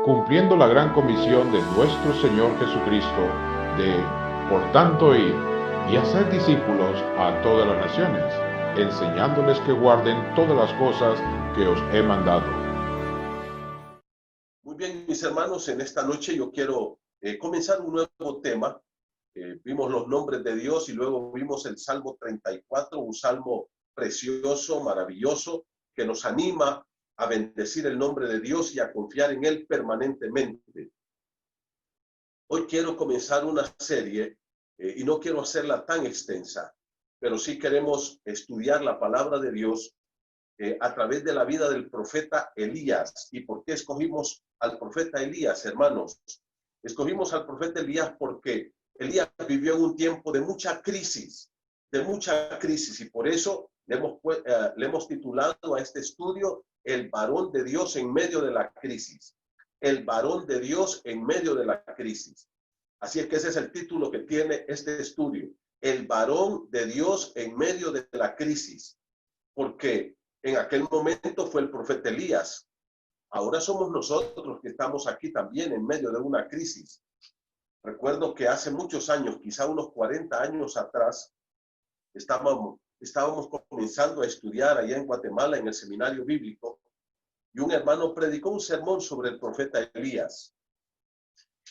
cumpliendo la gran comisión de nuestro Señor Jesucristo de, por tanto, ir y hacer discípulos a todas las naciones, enseñándoles que guarden todas las cosas que os he mandado. Muy bien, mis hermanos, en esta noche yo quiero comenzar un nuevo tema. Vimos los nombres de Dios y luego vimos el Salmo 34, un salmo precioso, maravilloso, que nos anima a bendecir el nombre de Dios y a confiar en Él permanentemente. Hoy quiero comenzar una serie y no quiero hacerla tan extensa, pero sí queremos estudiar la palabra de Dios a través de la vida del profeta Elías. ¿Y por qué escogimos al profeta Elías, hermanos? Escogimos al profeta Elías porque Elías vivió en un tiempo de mucha crisis, y por eso le hemos titulado a este estudio El varón de Dios en medio de la crisis. El varón de Dios en medio de la crisis. Así es que ese es el título que tiene este estudio. El varón de Dios en medio de la crisis. Porque en aquel momento fue el profeta Elías. Ahora somos nosotros que estamos aquí también en medio de una crisis. Recuerdo que hace muchos años, quizá unos 40 años atrás, estábamos comenzando a estudiar allá en Guatemala en el seminario bíblico y un hermano predicó un sermón sobre el profeta Elías.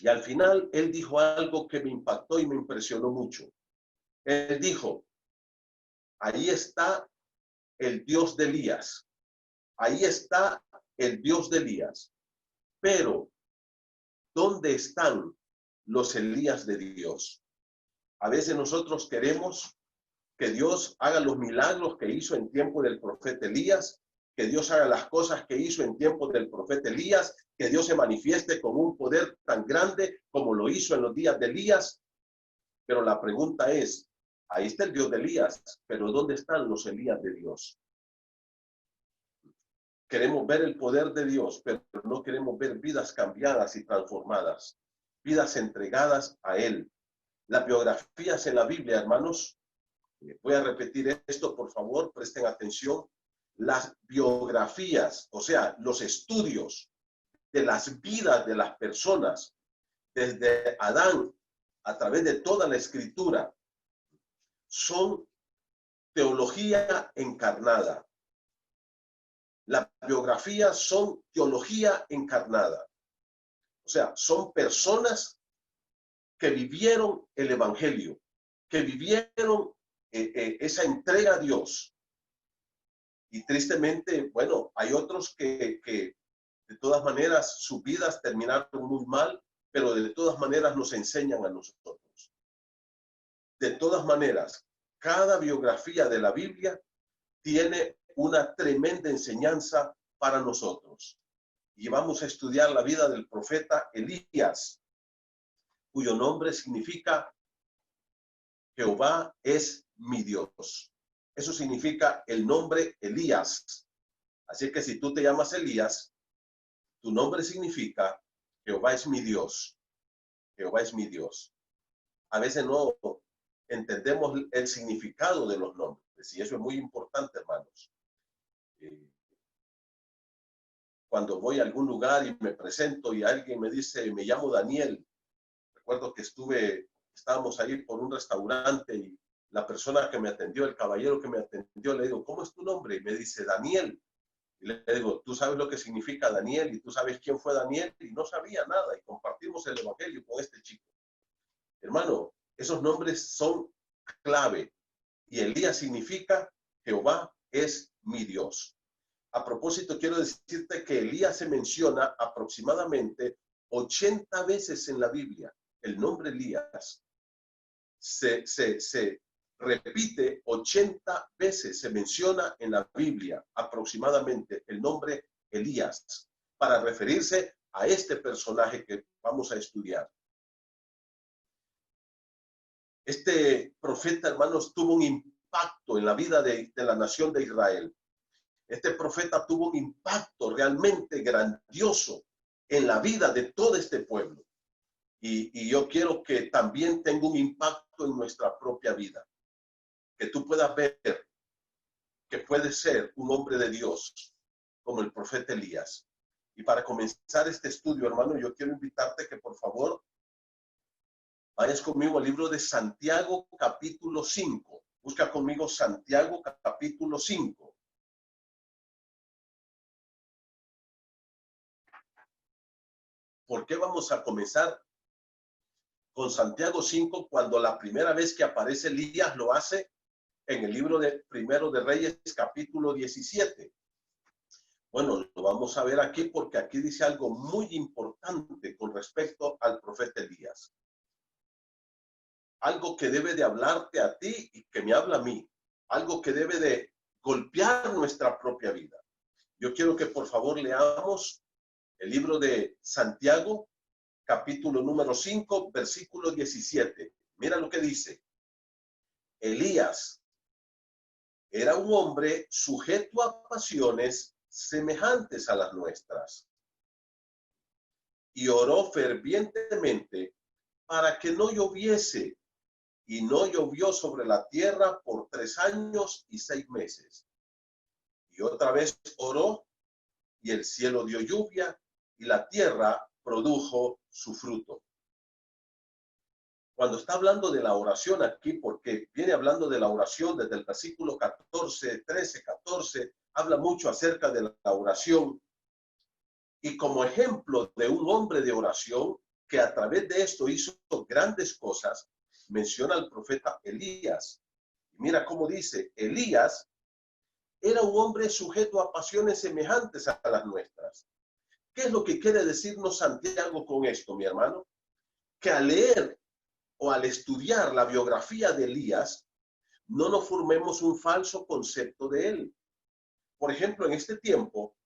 Y al final él dijo algo que me impactó y me impresionó mucho. Él dijo, ahí está el Dios de Elías. Ahí está el Dios de Elías. Pero, ¿dónde están los Elías de Dios? A veces nosotros queremos que Dios haga los milagros que hizo en tiempo del profeta Elías, que Dios haga las cosas que hizo en tiempo del profeta Elías, que Dios se manifieste con un poder tan grande como lo hizo en los días de Elías. Pero la pregunta es, ahí está el Dios de Elías, pero ¿dónde están los Elías de Dios? Queremos ver el poder de Dios, pero no queremos ver vidas cambiadas y transformadas, vidas entregadas a Él. Las biografías en la Biblia, hermanos, voy a repetir esto, por favor, presten atención. Las biografías, o sea, los estudios de las vidas de las personas, desde Adán a través de toda la Escritura, son teología encarnada. Las biografías son teología encarnada. O sea, son personas que vivieron el evangelio, que vivieron esa entrega a Dios. Y tristemente, bueno, hay otros que de todas maneras sus vidas terminaron muy mal, pero de todas maneras nos enseñan a nosotros. De todas maneras, cada biografía de la Biblia tiene una tremenda enseñanza para nosotros. Y vamos a estudiar la vida del profeta Elías, cuyo nombre significa Jehová es mi Dios. Eso significa el nombre Elías. Así que si tú te llamas Elías, tu nombre significa Jehová es mi Dios. Jehová es mi Dios. A veces no entendemos el significado de los nombres y eso es muy importante, hermanos. Cuando voy a algún lugar y me presento y alguien me dice, me llamo Daniel, recuerdo que estábamos ahí por un restaurante y la persona que me atendió, el caballero que me atendió, le digo, ¿cómo es tu nombre? Y me dice, Daniel. Y le digo, ¿tú sabes lo que significa Daniel? ¿Y tú sabes quién fue Daniel? Y no sabía nada. Y compartimos el evangelio con este chico. Hermano, esos nombres son clave. Y Elías significa Jehová es mi Dios. A propósito, quiero decirte que Elías se menciona aproximadamente 80 veces en la Biblia. El nombre Elías se repite 80 veces, se menciona en la Biblia aproximadamente el nombre Elías para referirse a este personaje que vamos a estudiar. Este profeta, hermanos, tuvo un impacto en la vida de la nación de Israel. Este profeta tuvo un impacto realmente grandioso en la vida de todo este pueblo. Y yo quiero que también tenga un impacto en nuestra propia vida. Que tú puedas ver que puedes ser un hombre de Dios como el profeta Elías. Y para comenzar este estudio, hermano, yo quiero invitarte que por favor vayas conmigo al libro de Santiago, capítulo 5. Busca conmigo Santiago, capítulo 5. ¿Por qué vamos a comenzar con Santiago 5 cuando la primera vez que aparece Elías lo hace en el libro de Primero de Reyes, capítulo 17? Bueno, lo vamos a ver aquí porque aquí dice algo muy importante con respecto al profeta Elías. Algo que debe de hablarte a ti y que me habla a mí. Algo que debe de golpear nuestra propia vida. Yo quiero que por favor leamos el libro de Santiago, capítulo número 5, versículo 17. Mira lo que dice. Elías era un hombre sujeto a pasiones semejantes a las nuestras, y oró fervientemente para que no lloviese, y no llovió sobre la tierra por 3 años y 6 meses. Y otra vez oró, y el cielo dio lluvia, y la tierra produjo su fruto. Cuando está hablando de la oración aquí, porque viene hablando de la oración desde el versículo 14, 13, 14, habla mucho acerca de la oración. Y como ejemplo de un hombre de oración que a través de esto hizo grandes cosas, menciona al profeta Elías. Mira cómo dice, Elías era un hombre sujeto a pasiones semejantes a las nuestras. ¿Qué es lo que quiere decirnos Santiago con esto, mi hermano? Que al leer o al estudiar la biografía de Elías, no nos formemos un falso concepto de él. Por ejemplo, en este tiempo,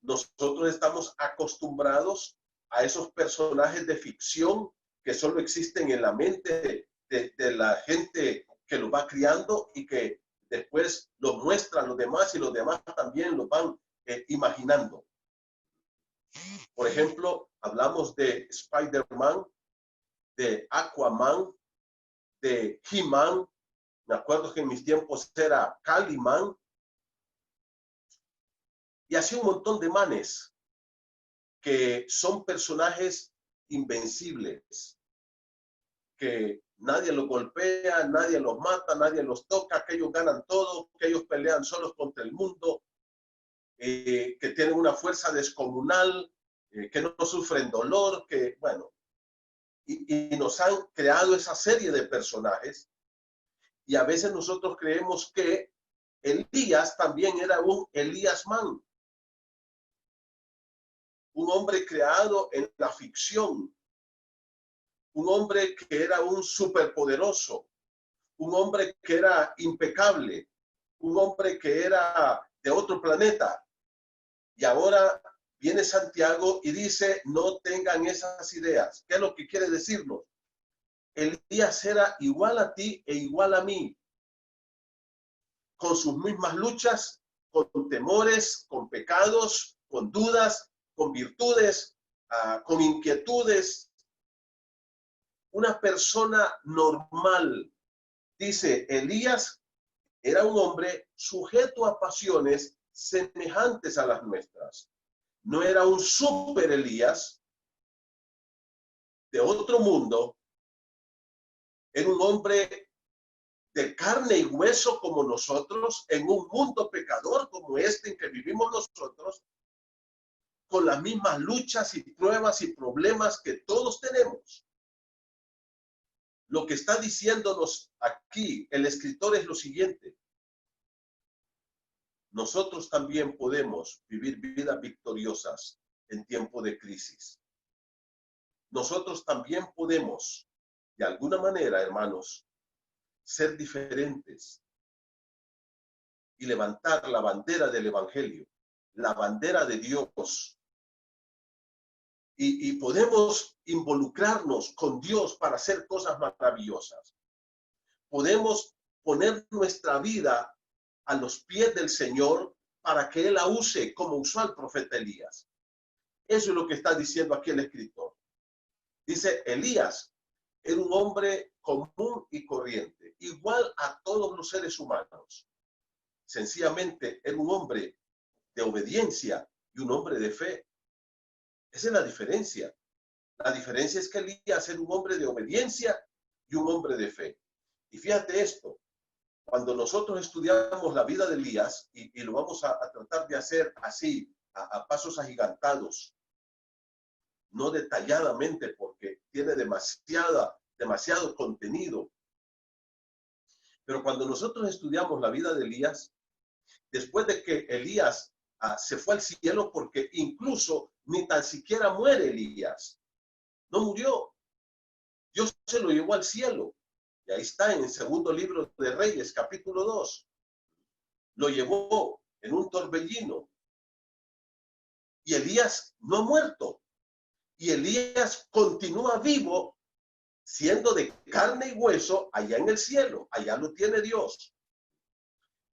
nosotros estamos acostumbrados a esos personajes de ficción que solo existen en la mente de la gente que los va criando y que después los muestran los demás y los demás también los van imaginando. Por ejemplo, hablamos de Spider-Man, de Aquaman, de He-Man. Me acuerdo que en mis tiempos era Caliman. Y así un montón de manes que son personajes invencibles, que nadie los golpea, nadie los mata, nadie los toca, que ellos ganan todo, que ellos pelean solos contra el mundo, que tienen una fuerza descomunal, que no sufren dolor, que bueno, y nos han creado esa serie de personajes, y a veces nosotros creemos que Elías también era un Elías man, un hombre creado en la ficción, un hombre que era un superpoderoso, un hombre que era impecable, un hombre que era de otro planeta. Y ahora viene Santiago y dice, no tengan esas ideas. ¿Qué es lo que quiere decirnos? Elías era igual a ti e igual a mí, con sus mismas luchas, con temores, con pecados, con dudas, con virtudes, con inquietudes. Una persona normal. Dice, Elías era un hombre sujeto a pasiones semejantes a las nuestras. No era un super Elías de otro mundo. Era un hombre de carne y hueso como nosotros, en un mundo pecador como este en que vivimos nosotros, con las mismas luchas y pruebas y problemas que todos tenemos. Lo que está diciéndonos aquí el escritor es lo siguiente. Nosotros también podemos vivir vidas victoriosas en tiempo de crisis. Nosotros también podemos, de alguna manera, hermanos, ser diferentes y levantar la bandera del Evangelio, la bandera de Dios. Y podemos involucrarnos con Dios para hacer cosas maravillosas. Podemos poner nuestra vida a los pies del Señor para que Él la use como usó al profeta Elías. Eso es lo que está diciendo aquí el escritor. Dice, Elías era un hombre común y corriente, igual a todos los seres humanos. Sencillamente era un hombre de obediencia y un hombre de fe. Esa es la diferencia. La diferencia es que Elías era un hombre de obediencia y un hombre de fe. Y fíjate esto, cuando nosotros estudiamos la vida de Elías, y lo vamos a tratar de hacer así, a pasos agigantados, no detalladamente porque tiene demasiado contenido. Pero cuando nosotros estudiamos la vida de Elías, después de que Elías se fue al cielo, porque incluso ni tan siquiera muere Elías, no murió, Dios se lo llevó al cielo. Y ahí está en el segundo libro de Reyes, capítulo 2. Lo llevó en un torbellino. Y Elías no ha muerto. Y Elías continúa vivo, siendo de carne y hueso allá en el cielo. Allá lo tiene Dios.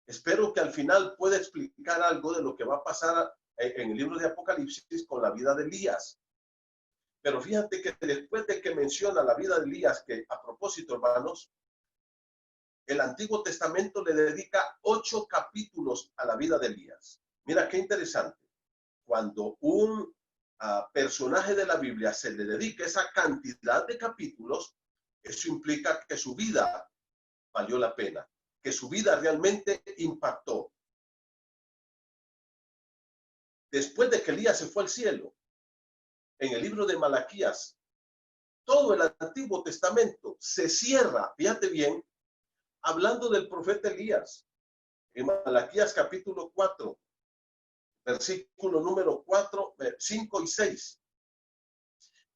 Espero que al final pueda explicar algo de lo que va a pasar en el libro de Apocalipsis con la vida de Elías. Pero fíjate que después de que menciona la vida de Elías, que a propósito, hermanos, el Antiguo Testamento le dedica 8 capítulos a la vida de Elías. Mira qué interesante. Cuando un personaje de la Biblia se le dedica esa cantidad de capítulos, eso implica que su vida valió la pena, que su vida realmente impactó. Después de que Elías se fue al cielo, en el libro de Malaquías, todo el Antiguo Testamento se cierra, fíjate bien, hablando del profeta Elías. En Malaquías capítulo 4, versículo número 4, 5 y 6.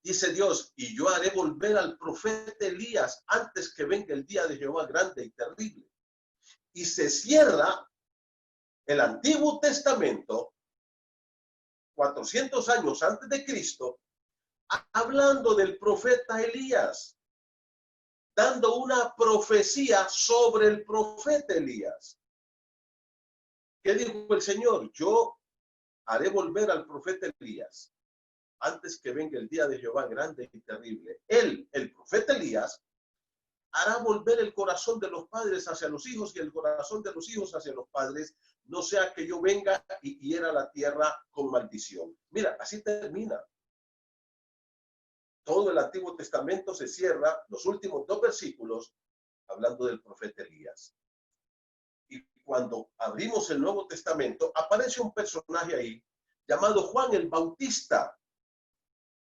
Dice Dios, y yo haré volver al profeta Elías antes que venga el día de Jehová grande y terrible. Y se cierra el Antiguo Testamento 400 años antes de Cristo, hablando del profeta Elías, dando una profecía sobre el profeta Elías. ¿Qué dijo el Señor? Yo haré volver al profeta Elías antes que venga el día de Jehová grande y terrible. Él, el profeta Elías, hará volver el corazón de los padres hacia los hijos y el corazón de los hijos hacia los padres, no sea que yo venga y hiera la tierra con maldición. Mira, así termina. Todo el Antiguo Testamento se cierra, los últimos 2 versículos, hablando del profeta Elías. Y cuando abrimos el Nuevo Testamento, aparece un personaje ahí llamado Juan el Bautista.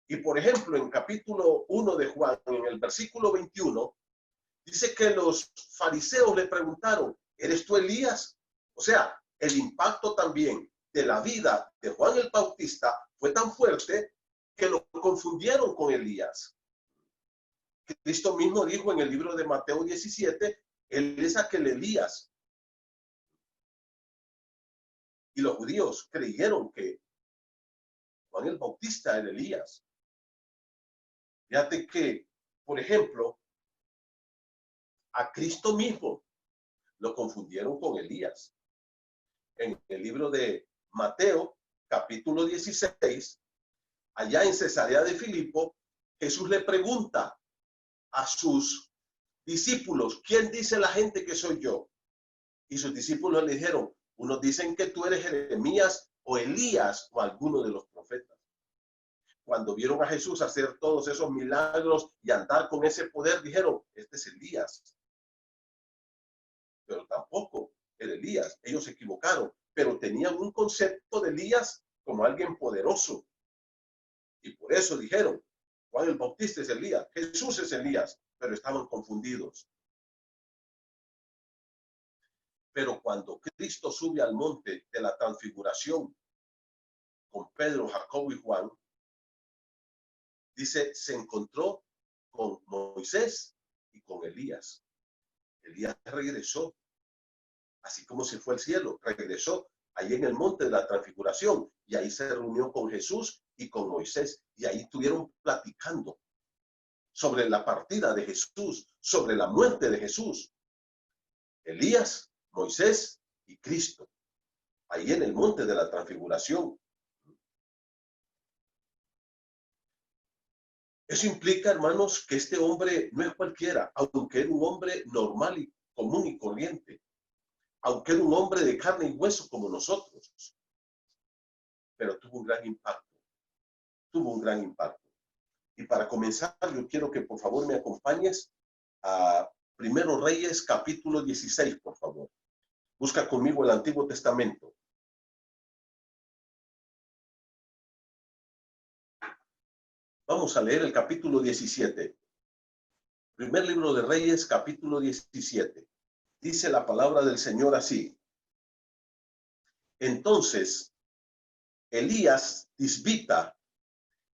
Y por ejemplo, en capítulo 1 de Juan, en el versículo 21, dice que los fariseos le preguntaron, ¿eres tú Elías? O sea, el impacto también de la vida de Juan el Bautista fue tan fuerte que lo confundieron con Elías. Cristo mismo dijo en el libro de Mateo 17, él es aquel Elías. Y los judíos creyeron que Juan el Bautista era Elías. Fíjate que, por ejemplo, a Cristo mismo lo confundieron con Elías. En el libro de Mateo, capítulo 16, allá en Cesarea de Filipo, Jesús le pregunta a sus discípulos, ¿quién dice la gente que soy yo? Y sus discípulos le dijeron, unos dicen que tú eres Jeremías o Elías o alguno de los profetas. Cuando vieron a Jesús hacer todos esos milagros y andar con ese poder, dijeron, este es Elías. Pero tampoco era Elías. Ellos se equivocaron, pero tenían un concepto de Elías como alguien poderoso. Y por eso dijeron, Juan el Bautista es Elías, Jesús es Elías, pero estaban confundidos. Pero cuando Cristo sube al monte de la transfiguración con Pedro, Jacobo y Juan, dice, se encontró con Moisés y con Elías. Elías regresó, así como se fue al cielo, regresó ahí en el monte de la transfiguración y ahí se reunió con Jesús y con Moisés y ahí estuvieron platicando sobre la partida de Jesús, sobre la muerte de Jesús. Elías, Moisés y Cristo, ahí en el monte de la transfiguración. Eso implica, hermanos, que este hombre no es cualquiera, aunque era un hombre normal y común y corriente, aunque era un hombre de carne y hueso como nosotros, pero tuvo un gran impacto, tuvo tuvo un gran impacto. Y para comenzar, yo quiero que por favor me acompañes a Primero Reyes, capítulo 16, por favor. Busca conmigo el Antiguo Testamento. Vamos a leer el capítulo 17. Primer libro de Reyes, capítulo 17. Dice la palabra del Señor así. Entonces, Elías Tisbita,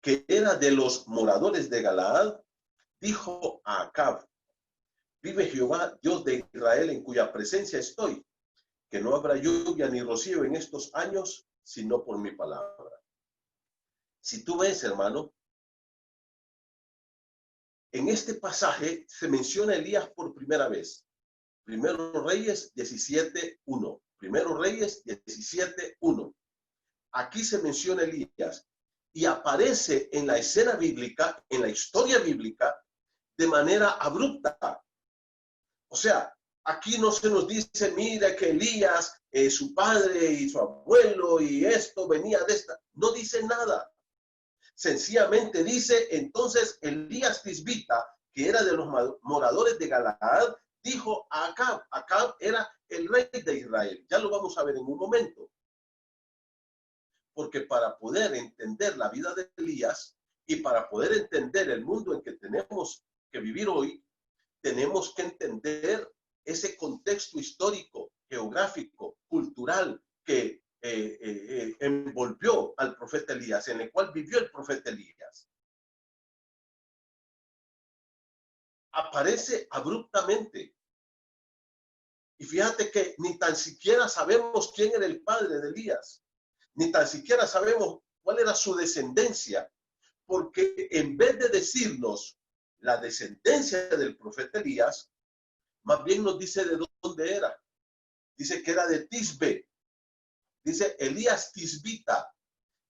que era de los moradores de Galaad, dijo a Acab: vive Jehová, Dios de Israel, en cuya presencia estoy, que no habrá lluvia ni rocío en estos años, sino por mi palabra. Si tú ves, hermano, en este pasaje se menciona Elías por primera vez. Primero Reyes 17:1. Primero Reyes 17:1. Aquí se menciona Elías y aparece en la escena bíblica, en la historia bíblica, de manera abrupta. O sea, aquí no se nos dice, mira que Elías, su padre y su abuelo y esto venía de esta. No dice nada. Sencillamente dice, entonces Elías Tisbita, que era de los moradores de Galaad, dijo a Acab. Acab era el rey de Israel. Ya lo vamos a ver en un momento. Porque para poder entender la vida de Elías y para poder entender el mundo en que tenemos que vivir hoy, tenemos que entender ese contexto histórico, geográfico, cultural que envolvió al profeta Elías, en el cual vivió el profeta Elías. Aparece abruptamente. Y fíjate que ni tan siquiera sabemos quién era el padre de Elías, ni tan siquiera sabemos cuál era su descendencia, porque en vez de decirnos la descendencia del profeta Elías, más bien nos dice de dónde era. Dice que era de Tisbe. Dice Elías Tisbita.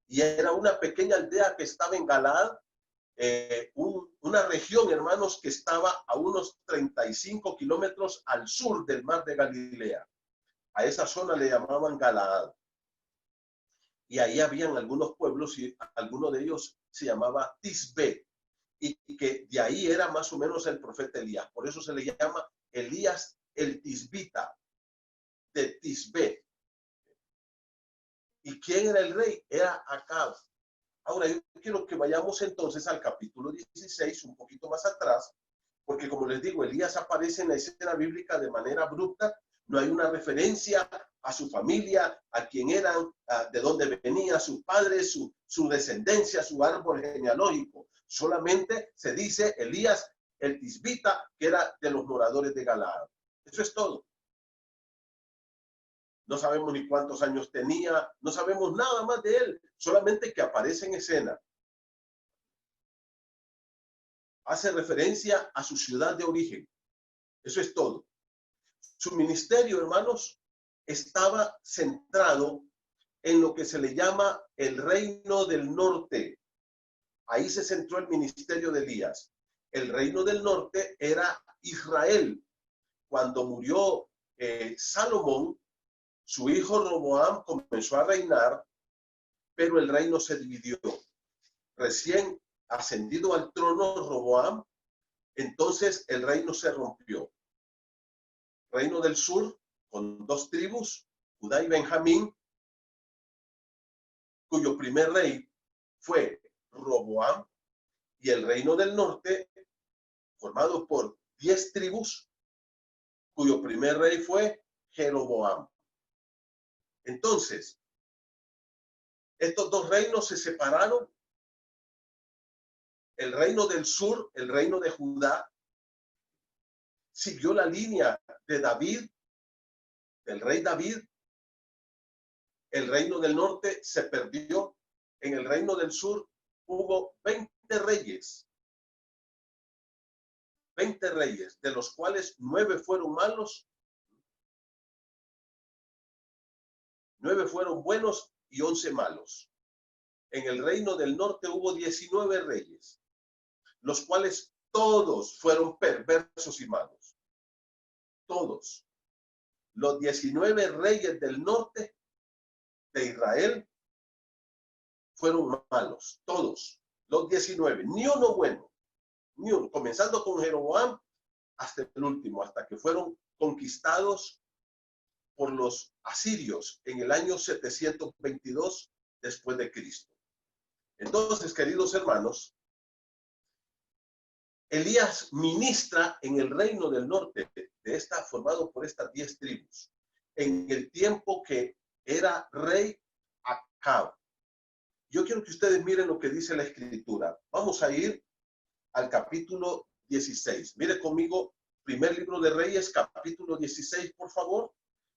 Y era una pequeña aldea que estaba en Galaad, una región, hermanos, que estaba a unos 35 kilómetros al sur del mar de Galilea. A esa zona le llamaban Galaad. Y ahí habían algunos pueblos y alguno de ellos se llamaba Tisbe. Y que de ahí era más o menos el profeta Elías. Por eso se le llama Elías el Tisbita, de Tisbe. ¿Y quién era el rey? Era Acab. Ahora yo quiero que vayamos entonces al capítulo 16, un poquito más atrás, porque como les digo, Elías aparece en la escena bíblica de manera abrupta. No hay una referencia a su familia, a quién eran, de dónde venía, sus padres, su descendencia, su árbol genealógico. Solamente se dice Elías el Tisbita, que era de los moradores de Galaad. Eso es todo. No sabemos ni cuántos años tenía, no sabemos nada más de él, solamente que aparece en escena. Hace referencia a su ciudad de origen. Eso es todo. Su ministerio, hermanos, estaba centrado en lo que se le llama el reino del norte. Ahí se centró el ministerio de Elías. El reino del norte era Israel. Cuando murió Salomón, su hijo Roboam comenzó a reinar, pero el reino se dividió. Recién ascendido al trono Roboam, entonces el reino se rompió. Reino del sur, con 2 tribus, Judá y Benjamín, cuyo primer rey fue Roboam, y el reino del norte, formado por 10 tribus, cuyo primer rey fue Jeroboam. Entonces, estos 2 reinos se separaron. El reino del sur, el reino de Judá, siguió la línea de David, del rey David. El reino del norte se perdió. En el reino del sur hubo 20 reyes. 20 reyes, de los cuales 9 fueron malos, 9 fueron buenos y 11 malos. En el reino del norte hubo 19 reyes, los cuales todos fueron perversos y malos. Todos. Los 19 reyes del norte de Israel fueron malos, todos. los 19, ni uno bueno, ni uno, comenzando con Jeroboam hasta el último, hasta que fueron conquistados por los asirios en el año 722 después de Cristo. Entonces, queridos hermanos, Elías ministra en el reino del norte, formado por estas 10 tribus, en el tiempo que era rey Acab. Yo quiero que ustedes miren lo que dice la escritura. Vamos a ir al capítulo 16. Mire conmigo, primer libro de Reyes, capítulo 16, por favor,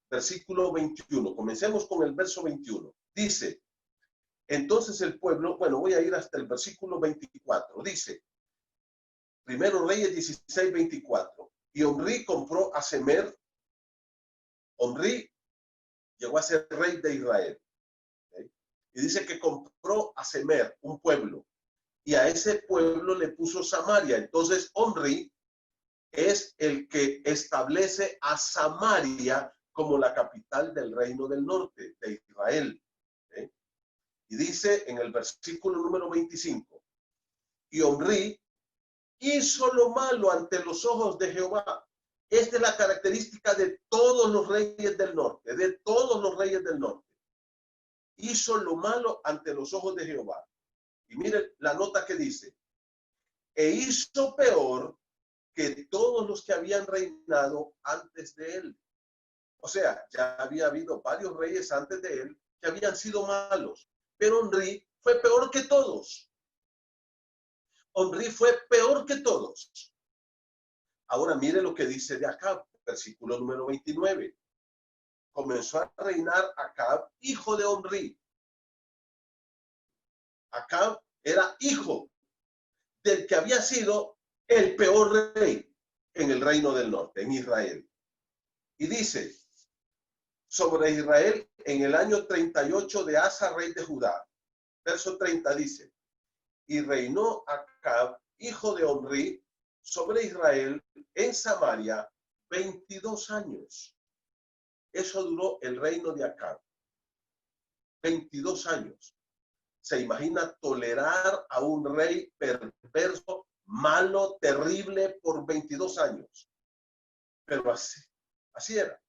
versículo 21. Comencemos con el verso 21. Dice, entonces el pueblo, bueno, voy a ir hasta el versículo 24. Dice, primero Reyes 16, 24. Y Omri compró a Semer. Omri llegó a ser rey de Israel. ¿Okay? Y dice que compró a Semer, un pueblo. Y a ese pueblo le puso Samaria. Entonces Omri es el que establece a Samaria como la capital del reino del norte de Israel. ¿Okay? Y dice en el versículo número 25, y Omri hizo lo malo ante los ojos de Jehová. Esta es la característica de todos los reyes del norte, de todos los reyes del norte. Hizo lo malo ante los ojos de Jehová. Y miren la nota que dice, e hizo peor que todos los que habían reinado antes de él. O sea, ya había habido varios reyes antes de él que habían sido malos, pero Omri fue peor que todos. Omri fue peor que todos. Ahora mire lo que dice de Acab, versículo número 29. Comenzó a reinar Acab, hijo de Omri. Acab era hijo del que había sido el peor rey en el reino del norte, en Israel. Y dice, sobre Israel en el año 38 de Asa, rey de Judá. Verso 30 dice, y reinó Acab, hijo de Omri, sobre Israel en Samaria 22 años. Eso duró el reino de Acab. 22 años. Se imagina tolerar a un rey perverso, malo, terrible por 22 años. Pero así era.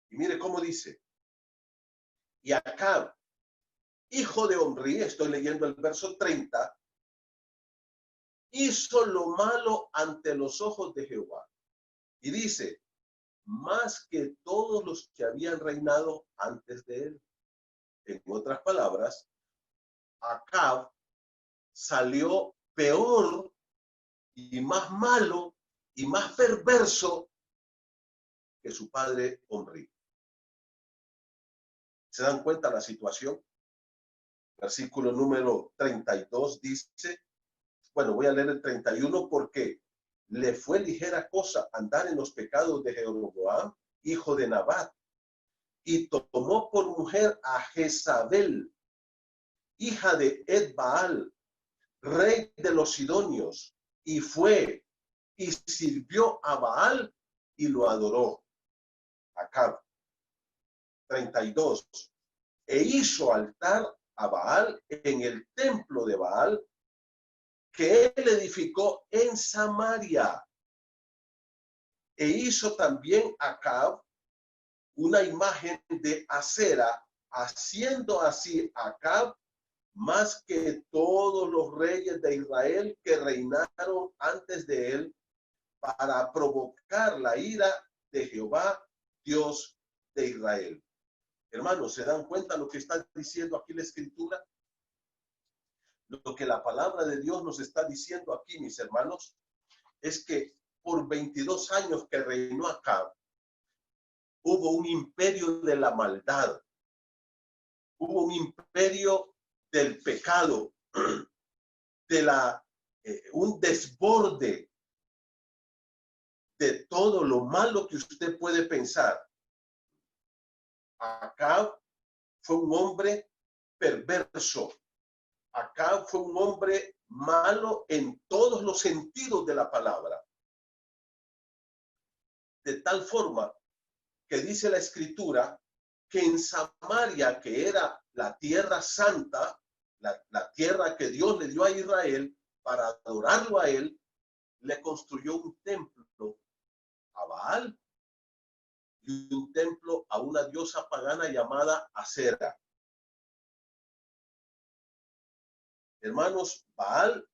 Y mire cómo dice. Y Acab, hijo de Omri, estoy leyendo el verso 30, hizo lo malo ante los ojos de Jehová. Y dice, más que todos los que habían reinado antes de él. En otras palabras, Acab salió peor y más malo y más perverso que su padre Omri. ¿Se dan cuenta la situación? Versículo número 32 dice, bueno, voy a leer el 31 porque le fue ligera cosa andar en los pecados de Jeroboam, hijo de Nabat, y tomó por mujer a Jezabel, hija de Ed-Baal, rey de los sidonios, y fue y sirvió a Baal y lo adoró. Acab. 32. E hizo altar a Baal en el templo de Baal que él edificó en Samaria. E hizo también Acab una imagen de Acera, haciendo así Acab más que todos los reyes de Israel que reinaron antes de él, para provocar la ira de Jehová, Dios de Israel. Hermanos, ¿se dan cuenta lo que está diciendo aquí la Escritura? Lo que la palabra de Dios nos está diciendo aquí, mis hermanos, es que por 22 años que reinó Acab, hubo un imperio de la maldad, hubo un imperio del pecado, un desborde de todo lo malo que usted puede pensar. Acab fue un hombre perverso. Acab fue un hombre malo en todos los sentidos de la palabra. De tal forma que dice la Escritura que en Samaria, que era la tierra santa, la tierra que Dios le dio a Israel para adorarlo a él, le construyó un templo a Baal y un templo a una diosa pagana llamada Acera. Hermanos, Baal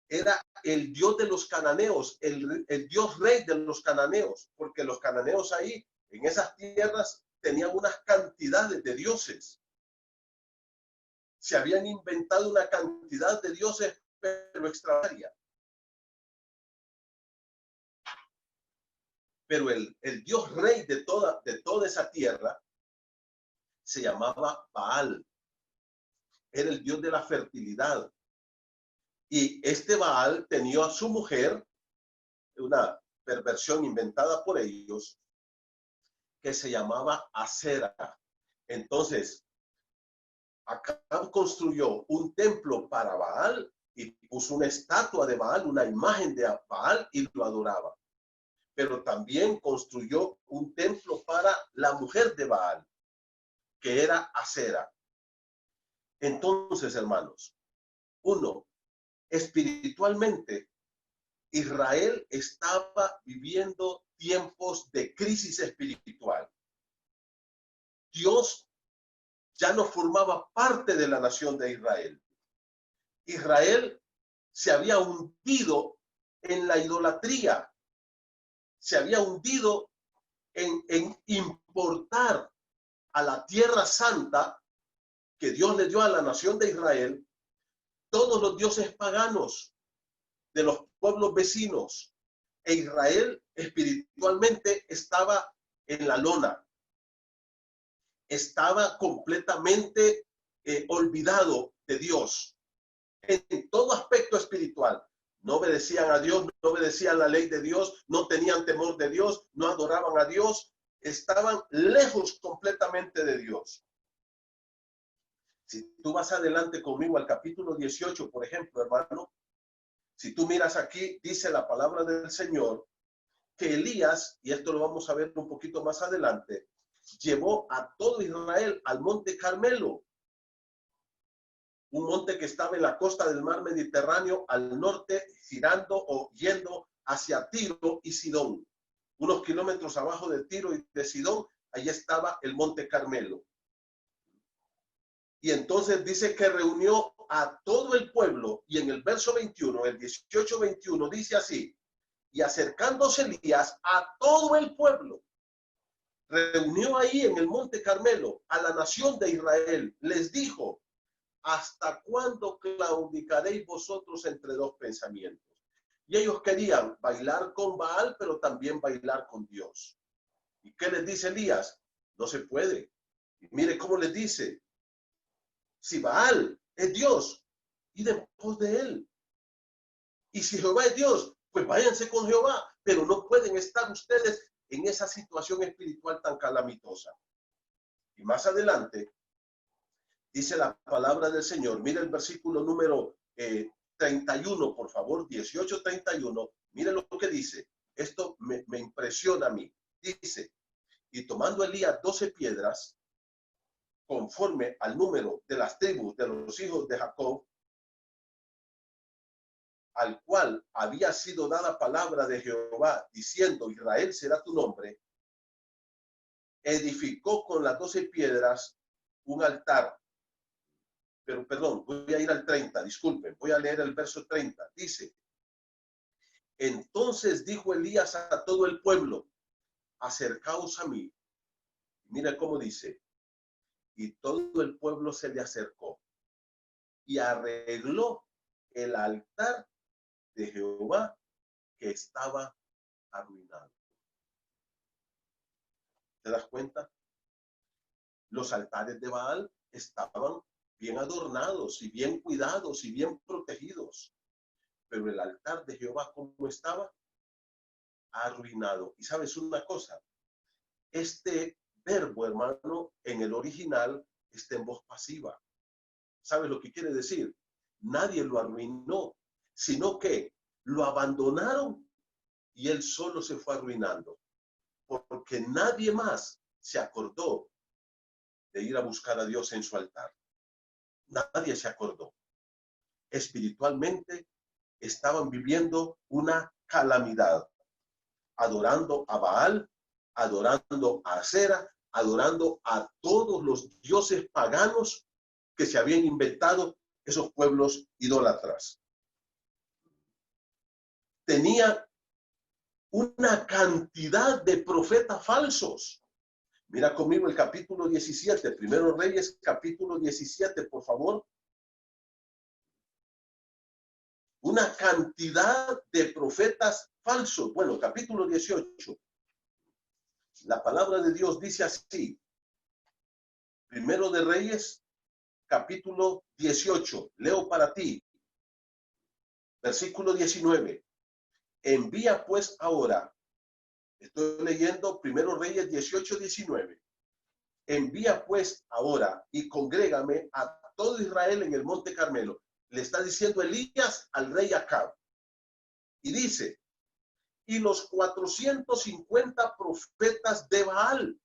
era el dios de los cananeos, el dios rey de los cananeos, porque los cananeos ahí, en esas tierras, tenían unas cantidades de dioses. Se habían inventado una cantidad de dioses, pero extraordinaria. Pero el dios rey de toda esa tierra se llamaba Baal. Era el dios de la fertilidad. Y este Baal tenía a su mujer, una perversión inventada por ellos, que se llamaba Acera. Entonces, acá construyó un templo para Baal y puso una estatua de Baal, una imagen de Baal, y lo adoraba. Pero también construyó un templo para la mujer de Baal, que era Acera. Entonces, hermanos, uno, espiritualmente, Israel estaba viviendo tiempos de crisis espiritual. Dios ya no formaba parte de la nación de Israel. Israel se había hundido en la idolatría, se había hundido en importar a la tierra santa que Dios le dio a la nación de Israel todos los dioses paganos de los pueblos vecinos. E Israel espiritualmente estaba en la lona, estaba completamente olvidado de Dios en todo aspecto espiritual. No obedecían a Dios, no obedecían la ley de Dios, no tenían temor de Dios, no adoraban a Dios, estaban lejos completamente de Dios. Si tú vas adelante conmigo al capítulo 18, por ejemplo, hermano, si tú miras aquí, dice la palabra del Señor que Elías, y esto lo vamos a ver un poquito más adelante, llevó a todo Israel al monte Carmelo, un monte que estaba en la costa del mar Mediterráneo al norte, girando o yendo hacia Tiro y Sidón. Unos kilómetros abajo de Tiro y de Sidón, allí estaba el monte Carmelo. Y entonces dice que reunió a todo el pueblo, y en el verso 21, el 18-21, dice así: y acercándose Elías a todo el pueblo, reunió ahí en el monte Carmelo a la nación de Israel, les dijo: ¿hasta cuándo claudicaréis vosotros entre dos pensamientos? Y ellos querían bailar con Baal, pero también bailar con Dios. ¿Y qué les dice Elías? No se puede. Y mire cómo les dice: si Baal es Dios, id en pos de él. Y si Jehová es Dios, pues váyanse con Jehová. Pero no pueden estar ustedes en esa situación espiritual tan calamitosa. Y más adelante, dice la palabra del Señor. Mira el versículo número 31, por favor, 18-31. Mire lo que dice. Esto me impresiona a mí. Dice: y tomando Elías 12 piedras, conforme al número de las tribus de los hijos de Jacob, al cual había sido dada palabra de Jehová, diciendo: Israel será tu nombre, edificó con las 12 piedras un altar. Pero perdón, voy a ir al 30, disculpen, voy a leer el verso 30. Dice: entonces dijo Elías a todo el pueblo: acercaos a mí. Mira cómo dice: y todo el pueblo se le acercó y arregló el altar de Jehová que estaba arruinado. ¿Te das cuenta? Los altares de Baal estaban bien adornados y bien cuidados y bien protegidos. Pero el altar de Jehová, ¿cómo estaba? Arruinado. Y sabes una cosa, este verbo, hermano, en el original está en voz pasiva. ¿Sabes lo que quiere decir? Nadie lo arruinó, sino que lo abandonaron y él solo se fue arruinando, porque nadie más se acordó de ir a buscar a Dios en su altar. nadie se acordó. Espiritualmente estaban viviendo una calamidad, adorando a Baal, adorando a Acera, adorando a todos los dioses paganos que se habían inventado esos pueblos idólatras. Tenía una cantidad de profetas falsos. Mira conmigo el capítulo 17, Primero Reyes, capítulo 17, por favor. Una cantidad de profetas falsos. Bueno, capítulo 18. La palabra de Dios dice así. Primero de Reyes, capítulo 18. Leo para ti. Versículo 19. Envía pues ahora. Estoy leyendo Primero Reyes 18, 19. Envía pues ahora y congrégame a todo Israel en el monte Carmelo. Le está diciendo Elías al rey Acab. Y dice, y los 450 profetas de Baal.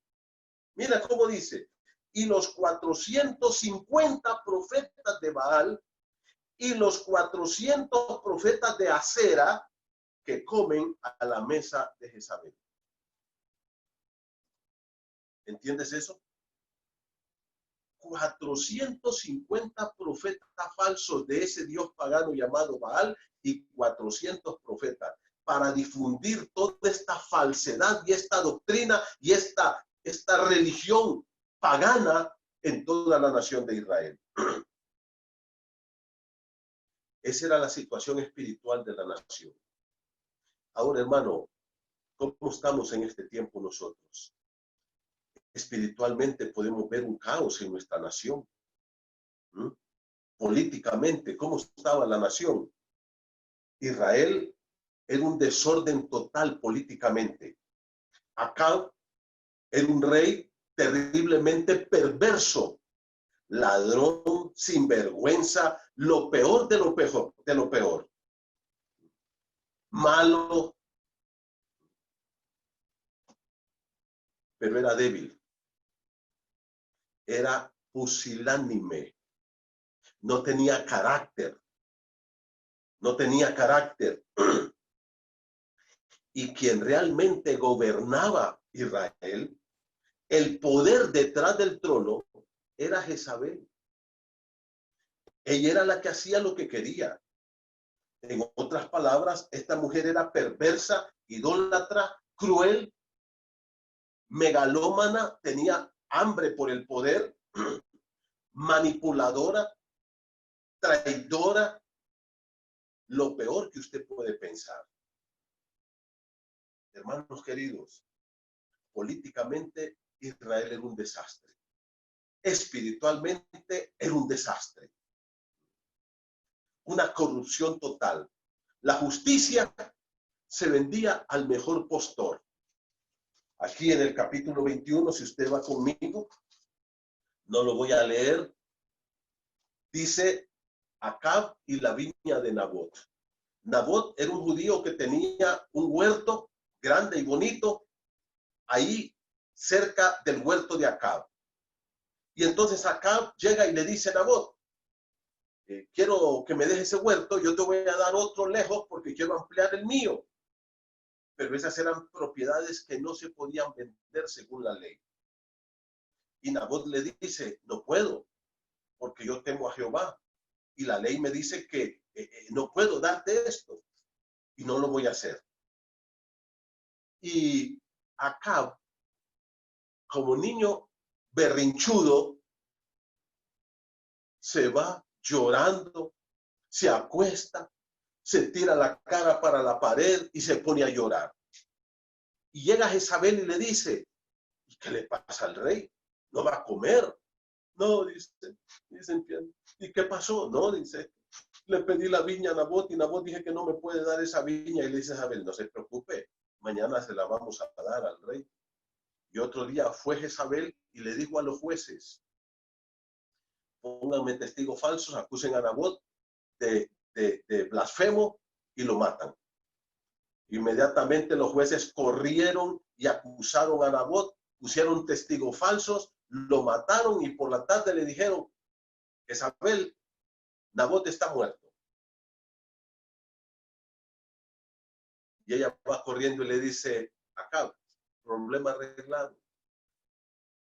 Mira cómo dice, y los 450 profetas de Baal y los 400 profetas de Acera que comen a la mesa de Jezabel. ¿Entiendes eso? 450 profetas falsos de ese dios pagano llamado Baal y 400 profetas para difundir toda esta falsedad y esta doctrina y esta religión pagana en toda la nación de Israel. Esa era la situación espiritual de la nación. Ahora, hermano, ¿cómo estamos en este tiempo nosotros? Espiritualmente podemos ver un caos en nuestra nación. Políticamente, ¿cómo estaba la nación? Israel era un desorden total políticamente. Acab era un rey terriblemente perverso, ladrón, sinvergüenza, lo peor de lo peor, malo, pero era débil. Era pusilánime, no tenía carácter, Y quien realmente gobernaba Israel, el poder detrás del trono, era Jezabel. Ella era la que hacía lo que quería. En otras palabras, esta mujer era perversa, idólatra, cruel, megalómana, tenía hambre por el poder, manipuladora, traidora, lo peor que usted puede pensar. Hermanos queridos, políticamente Israel era un desastre. Espiritualmente era un desastre. Una corrupción total. La justicia se vendía al mejor postor. Aquí en el capítulo 21, si usted va conmigo, no lo voy a leer, dice Acab y la viña de Nabot. Nabot era un judío que tenía un huerto grande y bonito ahí cerca del huerto de Acab. Y entonces Acab llega y le dice a Nabot, quiero que me dejes ese huerto, yo te voy a dar otro lejos porque quiero ampliar el mío. Pero esas eran propiedades que no se podían vender según la ley. Y Nabot le dice, no puedo, porque yo temo a Jehová. Y la ley me dice que no puedo darte esto. Y no lo voy a hacer. Y Acab, como niño berrinchudo, se va llorando, se acuesta, se tira la cara para la pared y se pone a llorar. Y llega Jezabel y le dice, ¿y qué le pasa al rey? ¿No va a comer? No, dicen, ¿y qué pasó? No, dice, le pedí la viña a Nabot y Nabot dije que no me puede dar esa viña. Y le dice a Jezabel, no se preocupe, mañana se la vamos a dar al rey. Y otro día fue Jezabel y le dijo a los jueces, pónganme testigos falsos, acusen a Nabot de blasfemo y lo matan. Inmediatamente los jueces corrieron y acusaron a Nabot, pusieron testigos falsos, lo mataron y por la tarde le dijeron, Jezabel, Nabot está muerto. Y ella va corriendo y le dice, Acab, problema arreglado.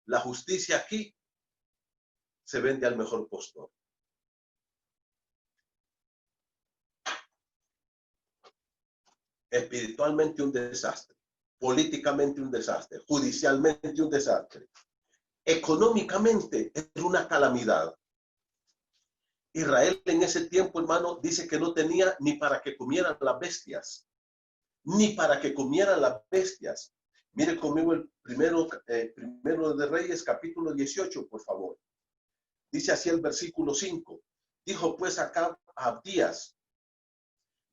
La justicia aquí se vende al mejor postor. Espiritualmente un desastre, políticamente un desastre, judicialmente un desastre, económicamente es una calamidad. Israel en ese tiempo, hermano, dice que no tenía ni para que comieran las bestias, ni para que comieran las bestias. Mire conmigo el primero de Reyes, capítulo 18, por favor. Dice así el versículo 5. Dijo pues acá a Abdías,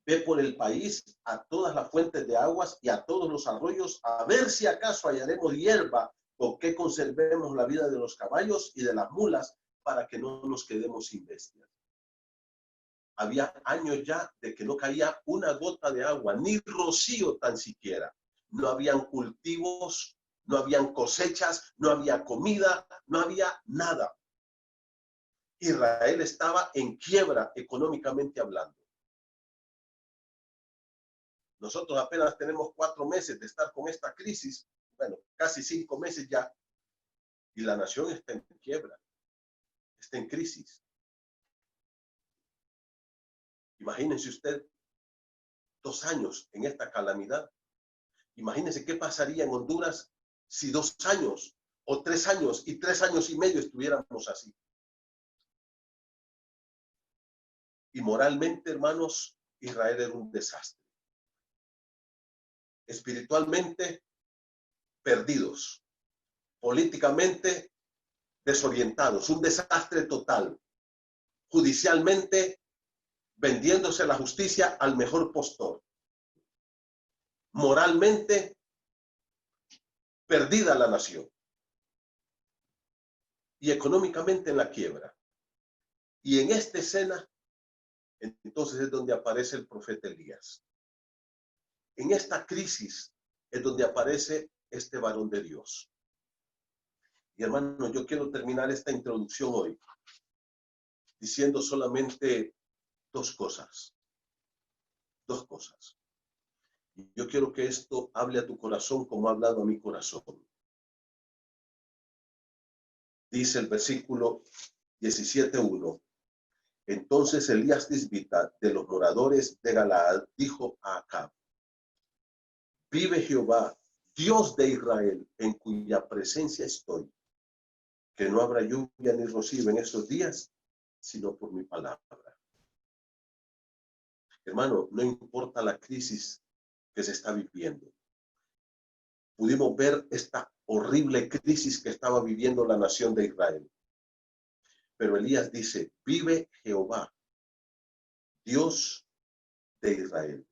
ve por el país a todas las fuentes de aguas y a todos los arroyos, a ver si acaso hallaremos hierba con que conservemos la vida de los caballos y de las mulas, para que no nos quedemos sin bestias. Había años ya de que no caía una gota de agua, ni rocío tan siquiera. No habían cultivos, no habían cosechas, no había comida, no había nada. Israel estaba en quiebra económicamente hablando. Nosotros apenas tenemos 4 meses de estar con esta crisis, bueno, casi 5 meses ya, y la nación está en quiebra, está en crisis. Imagínense usted 2 años en esta calamidad. Imagínense qué pasaría en Honduras si 2 años o 3 años y 3 años y medio estuviéramos así. Y moralmente, hermanos, Israel era un desastre. Espiritualmente, perdidos. Políticamente, desorientados. Un desastre total. Judicialmente, vendiéndose la justicia al mejor postor. Moralmente, perdida la nación. Y económicamente en la quiebra. Y en esta escena, entonces es donde aparece el profeta Elías. En esta crisis es donde aparece este varón de Dios. Y hermano, yo quiero terminar esta introducción hoy diciendo solamente 2 cosas. 2 cosas. Y yo quiero que esto hable a tu corazón como ha hablado a mi corazón. Dice el versículo 17:1. Entonces Elías Tisbita, de los moradores de Galaad, dijo a Acab, vive Jehová, Dios de Israel, en cuya presencia estoy, que no habrá lluvia ni rocío en estos días, sino por mi palabra. Hermano, no importa la crisis que se está viviendo. Pudimos ver esta horrible crisis que estaba viviendo la nación de Israel. Pero Elías dice, vive Jehová, Dios de Israel.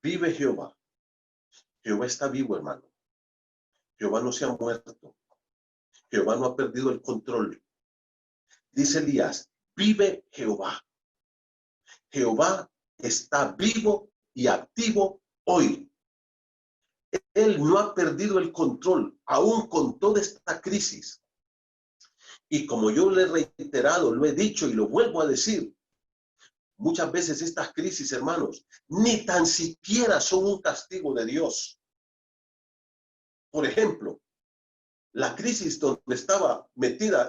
Vive Jehová. Jehová está vivo, hermano. Jehová no se ha muerto. Jehová no ha perdido el control. Dice Elías, vive Jehová. Jehová está vivo y activo hoy. Él no ha perdido el control, aún con toda esta crisis. Y como yo le he reiterado, lo he dicho y lo vuelvo a decir, muchas veces estas crisis, hermanos, ni tan siquiera son un castigo de Dios. Por ejemplo, la crisis donde estaba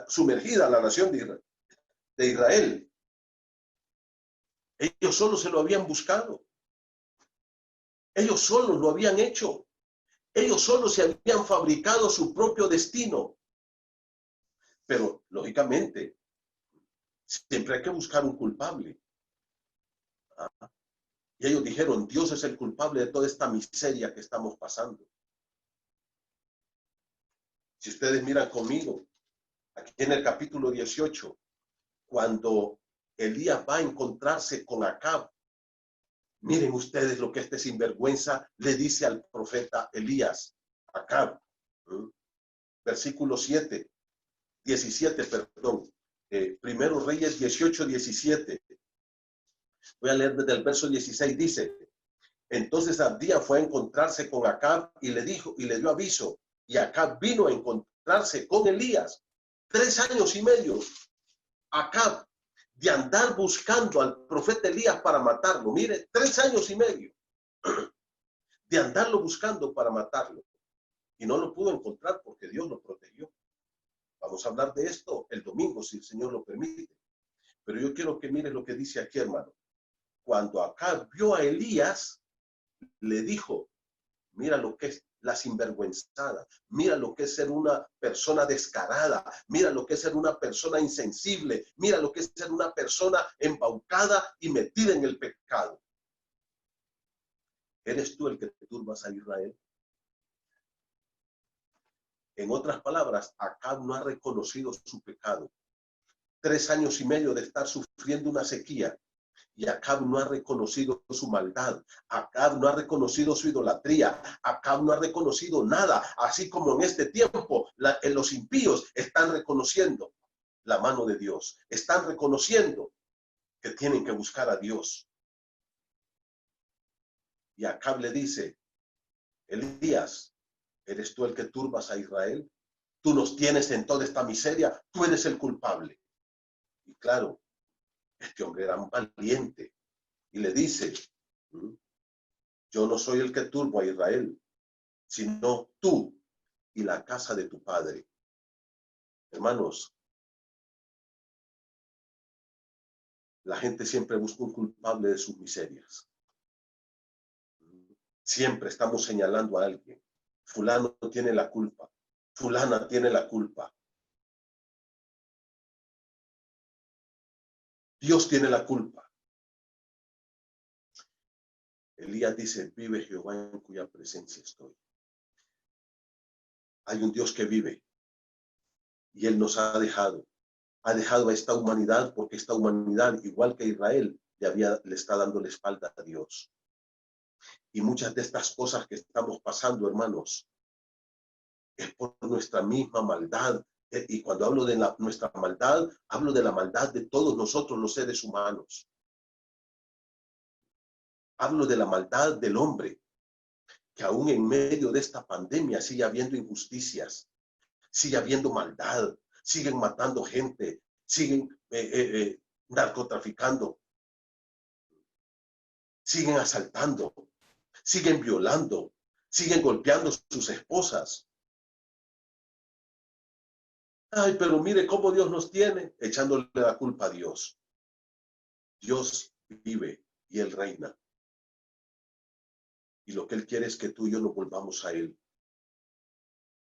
sumergida la nación de Israel, ellos solo se lo habían buscado. Ellos solos lo habían hecho. Ellos solos se habían fabricado su propio destino. Pero, lógicamente, siempre hay que buscar un culpable. Y ellos dijeron, Dios es el culpable de toda esta miseria que estamos pasando. Si ustedes miran conmigo, aquí en el capítulo 18, cuando Elías va a encontrarse con Acab, miren ustedes lo que este sinvergüenza le dice al profeta Elías, Acab, versículo 17, perdón, Primero Reyes 18, 17. Voy a leer desde el verso 16, dice, entonces Abdías fue a encontrarse con Acab y le dio aviso, y Acab vino a encontrarse con Elías 3 años y medio Acab, de andar buscando al profeta Elías para matarlo. Mire, 3 años y medio de andarlo buscando para matarlo. Y no lo pudo encontrar porque Dios lo protegió. Vamos a hablar de esto el domingo, si el Señor lo permite. Pero yo quiero que mire lo que dice aquí, hermano. Cuando Acab vio a Elías, le dijo, mira lo que es la sinvergüenzada, mira lo que es ser una persona descarada, mira lo que es ser una persona insensible, mira lo que es ser una persona embaucada y metida en el pecado. ¿Eres tú el que te turbas a Israel? En otras palabras, Acab no ha reconocido su pecado. 3 años y medio de estar sufriendo una sequía. Y Acab no ha reconocido su maldad. Acab no ha reconocido su idolatría. Acab no ha reconocido nada. Así como en este tiempo los impíos están reconociendo la mano de Dios. Están reconociendo que tienen que buscar a Dios. Y Acab le dice, Elías, ¿eres tú el que turbas a Israel? Tú nos tienes en toda esta miseria. Tú eres el culpable. Y claro, este hombre era un valiente. Y le dice, yo no soy el que turbo a Israel, sino tú y la casa de tu padre. Hermanos, la gente siempre busca un culpable de sus miserias. Siempre estamos señalando a alguien. Fulano tiene la culpa. Fulana tiene la culpa. Dios tiene la culpa. Elías dice, vive Jehová en cuya presencia estoy. Hay un Dios que vive y Él nos ha dejado a esta humanidad porque esta humanidad, igual que Israel, le está dando la espalda a Dios. Y muchas de estas cosas que estamos pasando, hermanos, es por nuestra misma maldad. Y cuando hablo de nuestra maldad, hablo de la maldad de todos nosotros los seres humanos. Hablo de la maldad del hombre, que aún en medio de esta pandemia sigue habiendo injusticias, sigue habiendo maldad, siguen matando gente, siguen narcotraficando, siguen asaltando, siguen violando, siguen golpeando a sus esposas. Ay, pero mire cómo Dios nos tiene, echándole la culpa a Dios. Dios vive y Él reina. Y lo que Él quiere es que tú y yo nos volvamos a Él.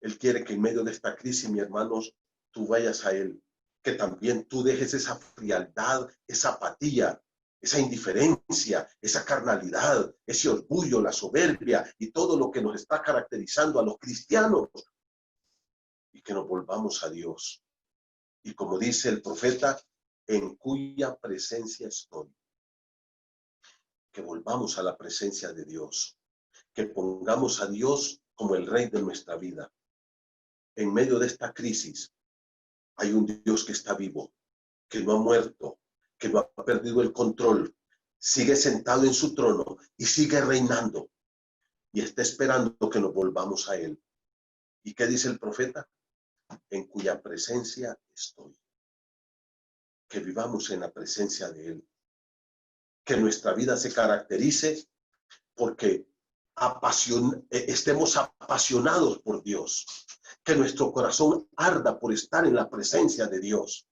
Él quiere que en medio de esta crisis, mis hermanos, tú vayas a Él. Que también tú dejes esa frialdad, esa apatía, esa indiferencia, esa carnalidad, ese orgullo, la soberbia y todo lo que nos está caracterizando a los cristianos. Y que nos volvamos a Dios. Y como dice el profeta, en cuya presencia estoy. Que volvamos a la presencia de Dios. Que pongamos a Dios como el Rey de nuestra vida. En medio de esta crisis, hay un Dios que está vivo, que no ha muerto, que no ha perdido el control. Sigue sentado en su trono y sigue reinando. Y está esperando que nos volvamos a Él. ¿Y qué dice el profeta? En cuya presencia estoy. Que vivamos en la presencia de Él. Que nuestra vida se caracterice porque estemos apasionados por Dios. Que nuestro corazón arda por estar en la presencia de Dios.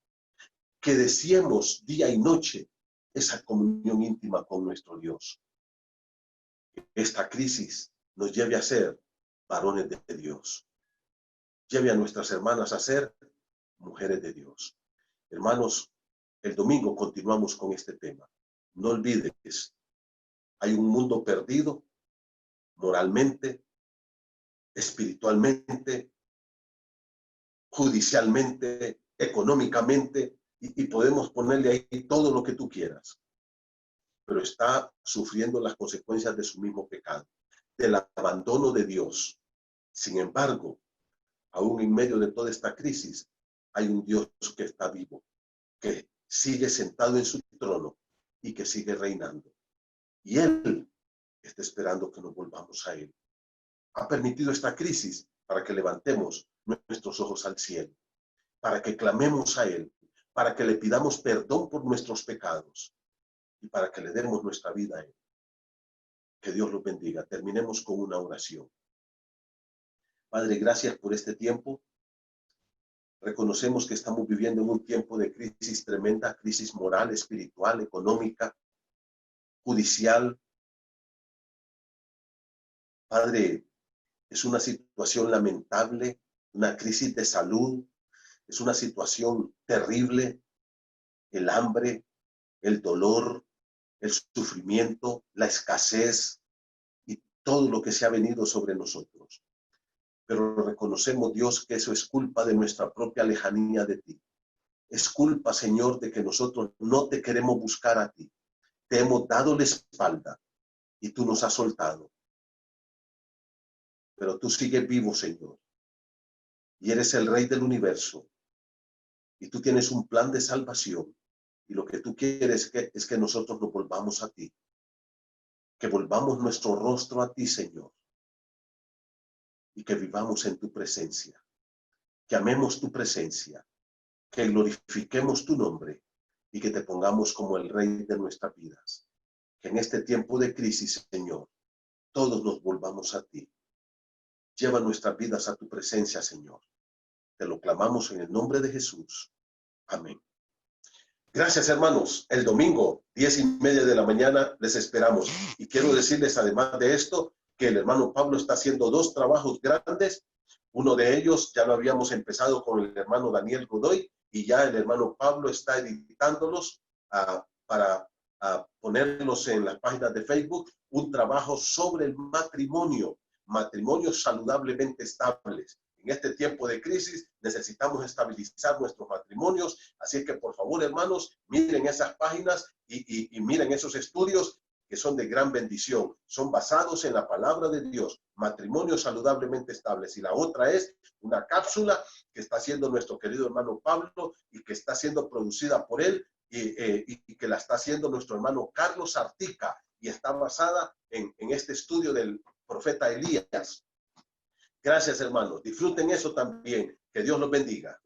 Que deseemos día y noche esa comunión íntima con nuestro Dios. Esta crisis nos lleve a ser varones de Dios. Lleve a nuestras hermanas a ser mujeres de Dios. Hermanos, el domingo continuamos con este tema. No olvides, hay un mundo perdido moralmente, espiritualmente, judicialmente, económicamente, y podemos ponerle ahí todo lo que tú quieras. Pero está sufriendo las consecuencias de su mismo pecado, del abandono de Dios. Sin embargo, aún en medio de toda esta crisis, hay un Dios que está vivo, que sigue sentado en su trono y que sigue reinando. Y Él está esperando que nos volvamos a Él. Ha permitido esta crisis para que levantemos nuestros ojos al cielo, para que clamemos a Él, para que le pidamos perdón por nuestros pecados y para que le demos nuestra vida a Él. Que Dios los bendiga. Terminemos con una oración. Padre, gracias por este tiempo. Reconocemos que estamos viviendo en un tiempo de crisis tremenda, crisis moral, espiritual, económica, judicial. Padre, es una situación lamentable, una crisis de salud, es una situación terrible, el hambre, el dolor, el sufrimiento, la escasez y todo lo que se ha venido sobre nosotros. Pero reconocemos, Dios, que eso es culpa de nuestra propia lejanía de ti. Es culpa, Señor, de que nosotros no te queremos buscar a ti. Te hemos dado la espalda y tú nos has soltado. Pero tú sigues vivo, Señor, y eres el Rey del universo. Y tú tienes un plan de salvación. Y lo que tú quieres es que nosotros nos volvamos a ti. Que volvamos nuestro rostro a ti, Señor. Y que vivamos en tu presencia. Que amemos tu presencia. Que glorifiquemos tu nombre. Y que te pongamos como el Rey de nuestras vidas. Que en este tiempo de crisis, Señor, todos nos volvamos a ti. Lleva nuestras vidas a tu presencia, Señor. Te lo clamamos en el nombre de Jesús. Amén. Gracias, hermanos. El domingo, 10:30 de la mañana, les esperamos. Y quiero decirles, además de esto, que el hermano Pablo está haciendo 2 trabajos grandes. Uno de ellos ya lo habíamos empezado con el hermano Daniel Godoy, y ya el hermano Pablo está editándolos para ponerlos en las páginas de Facebook. Un trabajo sobre el matrimonio, matrimonios saludablemente estables. En este tiempo de crisis necesitamos estabilizar nuestros matrimonios, así que por favor, hermanos, miren esas páginas y miren esos estudios que son de gran bendición. Son basados en la palabra de Dios, matrimonios saludablemente estables. Y la otra es una cápsula que está haciendo nuestro querido hermano Pablo y que está siendo producida por él y que la está haciendo nuestro hermano Carlos Artica y está basada en este estudio del profeta Elías. Gracias, hermanos. Disfruten eso también. Que Dios los bendiga.